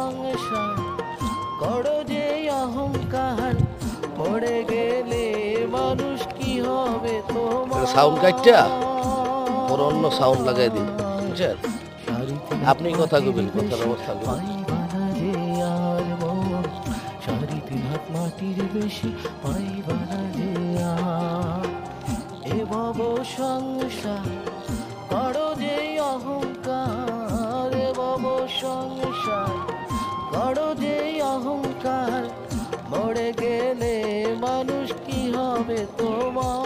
সংসার করো যে অহংকার, মরে গেলে মানুষ কি হবে তোমার? সাউন্ড কাটটা পর অন্য সাউন্ড লাগাই দিন, বুঝছেন? আপনি কথা কইবেন, কথার অবস্থা পাইবানা যে আর মোর, সাড়ে তিন হাত মাটির বেশি পাইবানা যে আর। এ ভব সংসার করো যে অহংকার, এ ভব সংসার করো যে অহংকার, মরে গেলে মানুষ কি হবে তোমার?